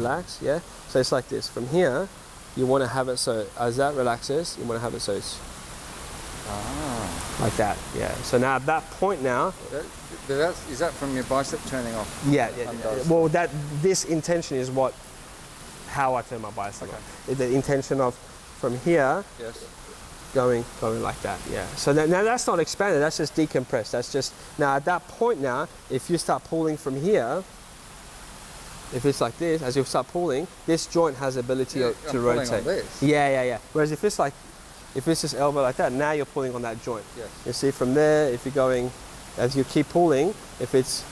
relax, yeah? So it's like this. From here, you want to have it so as that relaxes, you want to have it so it's like that, yeah. So now at that point now... Is that from your bicep turning off? Yeah, well, this intention is how I turn my bicep off. The intention of from here, going like that, yeah. So now that's not expanded, that's just decompressed. That's just, now at that point now, if you start pulling from here, if it's like this, as you start pulling, this joint has the ability to rotate. Yeah. Whereas if it's just elbow like that, now you're pulling on that joint. Yes. You see from there, if you're going, as you keep pulling, if it's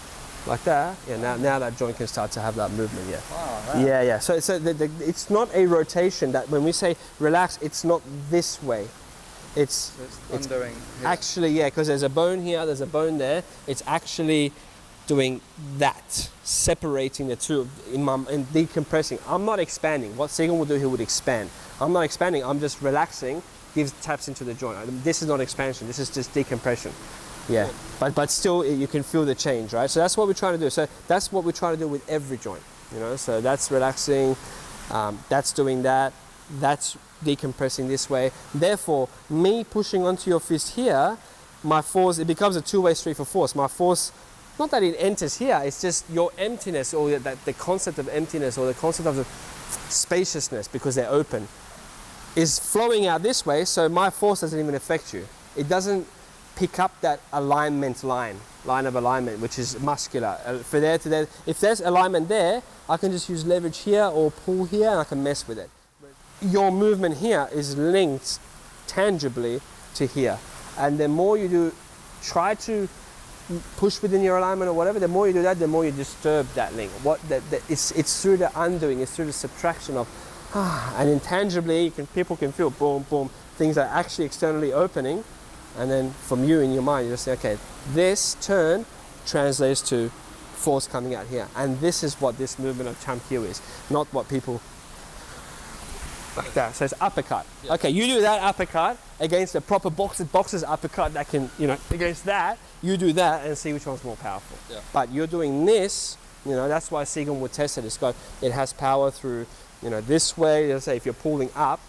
like that, now that joint can start to have that movement, Wow, yeah. So it's not a rotation. That when we say relax, it's not this way. It's undoing. Actually, because there's a bone here, there's a bone there. It's actually doing that, separating the two and decompressing. I'm not expanding. What Sigon would do, he would expand. I'm not expanding. I'm just relaxing. Taps into the joint. This is not expansion. This is just decompression. Yeah, but still you can feel the change, right? So that's what we're trying to do. So that's what we're trying to do with every joint, you know. So that's relaxing, that's doing that, that's decompressing this way. Therefore, me pushing onto your fist here, my force, it becomes a two-way street for force. My force, not that it enters here, it's just your emptiness, or the concept of emptiness, or the concept of the spaciousness, because they're open, is flowing out this way. So my force doesn't even affect you. It doesn't pick up that line of alignment, which is muscular. For there to there, if there's alignment there, I can just use leverage here or pull here and I can mess with it. Your movement here is linked tangibly to here. And the more you do, try to push within your alignment or whatever, the more you do that, the more you disturb that link. It's through the undoing, it's through the subtraction of, and intangibly, people can feel boom, boom, things are actually externally opening. And then from you in your mind, you just say, okay, this turn translates to force coming out here. And this is what this movement of Chum Kiu is, not what people like that. So it's uppercut. Yeah. Okay, you do that uppercut against the proper boxer's uppercut that can, against that, you do that and see which one's more powerful. Yeah. But you're doing this, that's why Sigon would test it. It has power through, this way. Let's say if you're pulling up,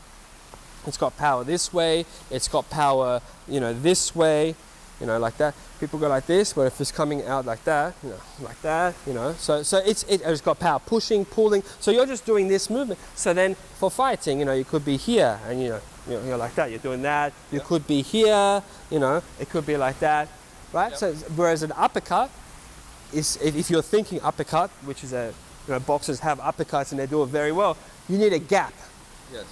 it's got power this way, it's got power, this way, like that. People go like this, but if it's coming out like that, like that, so it's got power, pushing, pulling. So you're just doing this movement. So then for fighting, you could be here and you're like that, you're doing that. You could be here, it could be like that, right? Yep. So whereas an uppercut is, if you're thinking uppercut, which is boxers have uppercuts and they do it very well, you need a gap. Yes.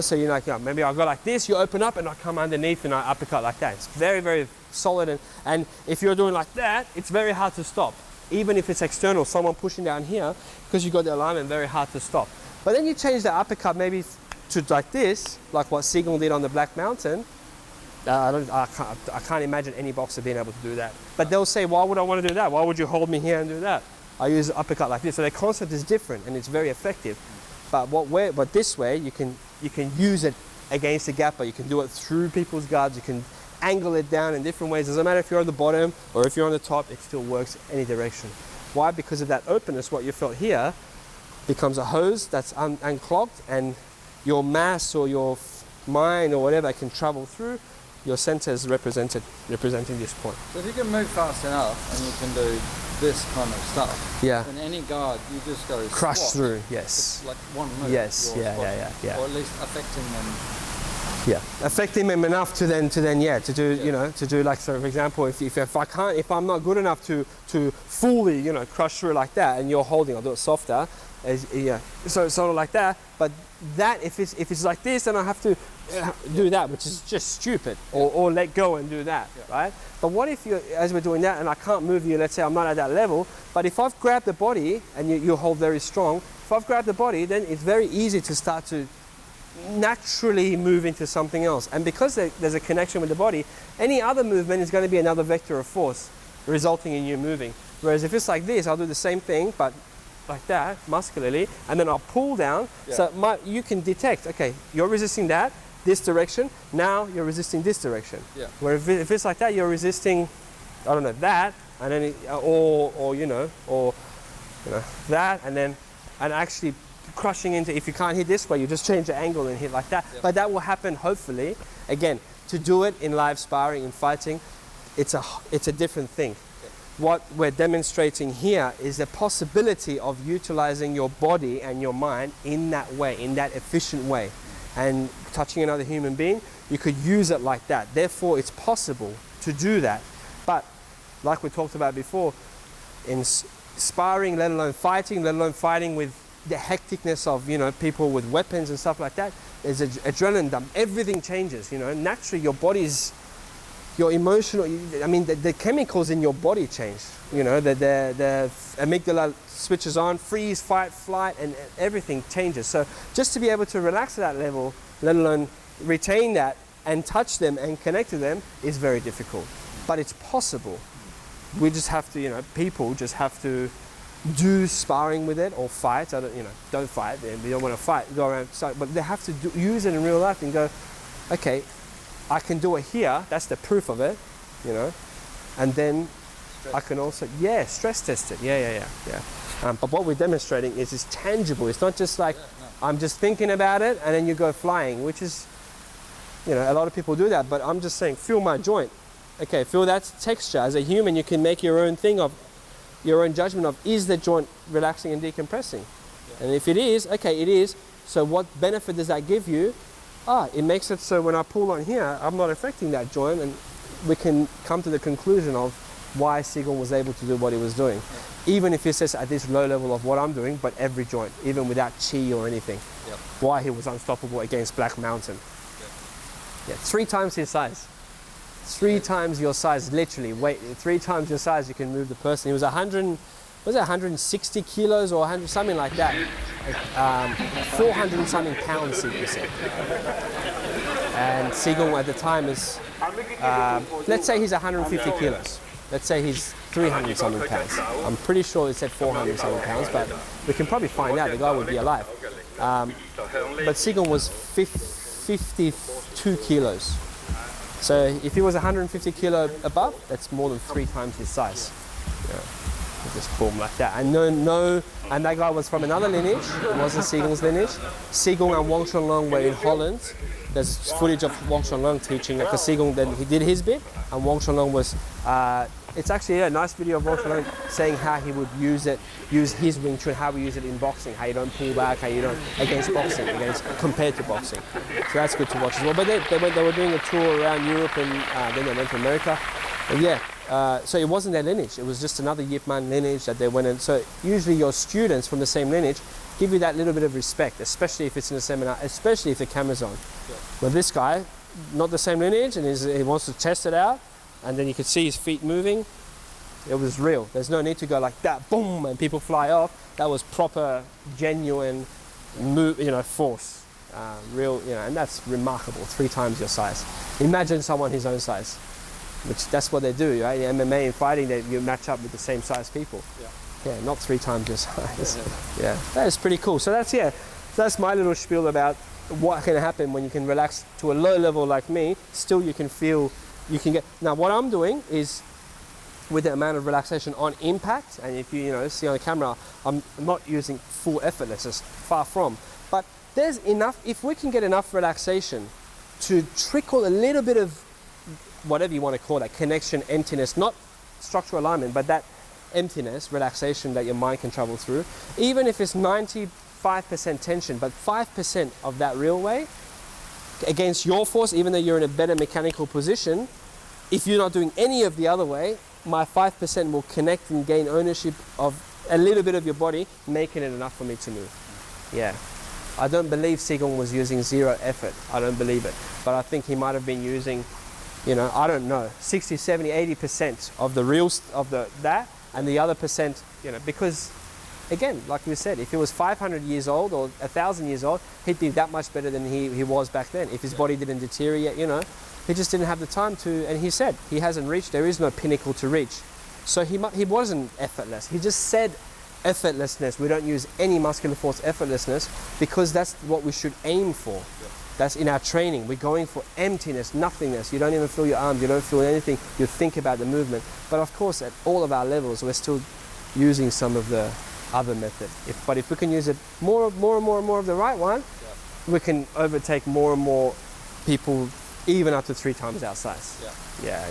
So you're like, maybe I'll go like this, you open up and I come underneath and I uppercut like that. It's very, very solid. And if you're doing like that, it's very hard to stop. Even if it's external, someone pushing down here, because you've got the alignment, very hard to stop. But then you change the uppercut maybe to like this, like what Sigon did on the Black Mountain. I can't imagine any boxer being able to do that. But they'll say, why would I want to do that? Why would you hold me here and do that? I use the uppercut like this. So the concept is different and it's very effective. But this way, you can use it against the gap, but you can do it through people's guards. You can angle it down in different ways. Doesn't matter if you're on the bottom or if you're on the top, it still works any direction. Why? Because of that openness, what you felt here becomes a hose that's unclogged, and your mass or your mind or whatever can travel through. Your center is representing this point. So if you can move fast enough and you can do this kind of stuff, in any guard, you just go crush squat. Through, yes. It's like one move. Yes, yeah. Or at least affecting them. Yeah, affecting them enough to do like, so for example, if I'm not good enough to fully crush through like that, and you're holding, I'll do it softer, so sort of like that. But that if it's like this, then I have to do that, which is just stupid, or let go and do that, right? But what if as we're doing that and I can't move you, let's say I'm not at that level, but if I've grabbed the body and you hold very strong, if I've grabbed the body, then it's very easy to start to naturally move into something else. And because there's a connection with the body, any other movement is going to be another vector of force resulting in you moving. Whereas if it's like this, I'll do the same thing, but like that, muscularly, and then I'll pull down. So you can detect, okay, you're resisting this direction, now you're resisting this direction. Yeah. Where if it's like that, you're resisting, I don't know, that, and then that, and actually crushing into, if you can't hit this way, you just change the angle and hit like that. Yep. But that will happen, hopefully. Again, to do it in live sparring and fighting, it's a different thing. Yep. What we're demonstrating here is the possibility of utilizing your body and your mind in that way, in that efficient way. And touching another human being, you could use it like that. Therefore, it's possible to do that. But like we talked about before, in sparring, let alone fighting with the hecticness of, you know, people with weapons and stuff like that, there's adrenaline dump. Everything changes, you know. Naturally, your body's, your emotional, I mean, the chemicals in your body change. You know, the amygdala switches on, freeze, fight, flight, and everything changes. So just to be able to relax at that level, let alone retain that and touch them and connect to them, is very difficult. But it's possible. We just have to, you know, people just have to do sparring with it or fight. Don't fight. We don't want to fight. Go around, but they have to use it in real life and go, okay, I can do it here. That's the proof of it, you know. And then I can also, stress test it. Yeah. But what we're demonstrating is tangible. It's not just like I'm just thinking about it and then you go flying, which is, you know, a lot of people do that. But I'm just saying, feel my joint. Okay, feel that texture. As a human, you can make your own thing of, your own judgment of, is the joint relaxing and decompressing? Yeah. And if it is, okay, it is. So what benefit does that give you? It makes it so when I pull on here, I'm not affecting that joint, and we can come to the conclusion of why Sigon was able to do what he was doing. Yeah. Even if he says at this low level of what I'm doing, but every joint, even without chi or anything. Yep. Why he was unstoppable against Black Mountain. Yeah, 3 times his size. 3 times your size, literally. Wait, 3 times your size, you can move the person. He was 160 kilos or 100, something like that. 400 and something pounds, you said. And Sigon at the time is, let's say he's 150 kilos. Let's say he's 300 something pounds. I'm pretty sure he said 400 something pounds, but we can probably find out. The guy would be alive. But Sigon was 52 kilos. So if he was 150 kilo above, that's more than 3 times his size. Yeah. Just boom like that. And and that guy was from another lineage. It wasn't Sigon's lineage. Sigon and Wong Chun Leung were in Holland. There's footage of Wong Chun Leung teaching, because Sigon then he did his bit, and Wong Chun Leung was. It's actually a nice video of Wong Chun Leung saying how he would use his Wing Chun, how we use it in boxing, how you don't pull back, how you don't against boxing, compared to boxing. So that's good to watch as well. But they were doing a tour around Europe, and then they went to America. And so it wasn't their lineage. It was just another Ip Man lineage that they went in. So usually your students from the same lineage give you that little bit of respect, especially if it's in a seminar, especially if the camera's on. Yeah. But this guy, not the same lineage, and he wants to test it out. And then you could see his feet moving. It was real. There's no need to go like that, boom, and people fly off. That was proper, genuine, force, real, and that's remarkable. 3 times your size. Imagine someone his own size, which that's what they do, right? In MMA and fighting, you match up with the same size people. Yeah, not 3 times your size. Yeah, that is pretty cool. So that's my little spiel about what can happen when you can relax to a low level like me. Still, you can feel. You can get, now what I'm doing is, with the amount of relaxation on impact, and if you see on the camera, I'm not using full effortlessness, far from, but there's enough, if we can get enough relaxation to trickle a little bit of whatever you want to call that, connection, emptiness, not structural alignment, but that emptiness, relaxation that your mind can travel through, even if it's 95% tension, but 5% of that real way, against your force, even though you're in a better mechanical position, if you're not doing any of the other way, my 5% will connect and gain ownership of a little bit of your body, making it enough for me to move. Yeah. I don't believe Sigon was using 0 effort. I don't believe it. But I think he might have been using, I don't know, 60, 70, 80% of the real, that, and the other percent, because again, like we said, if he was 500 years old or 1,000 years old, he'd be that much better than he was back then. If his body didn't deteriorate, he just didn't have the time to, and he said he hasn't reached, there is no pinnacle to reach. So he wasn't effortless. He just said effortlessness. We don't use any muscular force effortlessness, because that's what we should aim for. Yeah. That's in our training. We're going for emptiness, nothingness. You don't even feel your arms, you don't feel anything. You think about the movement. But of course, at all of our levels, we're still using some of the other method. But if we can use it more and more of the right one, we can overtake more and more people, even up to 3 times our size. Yeah.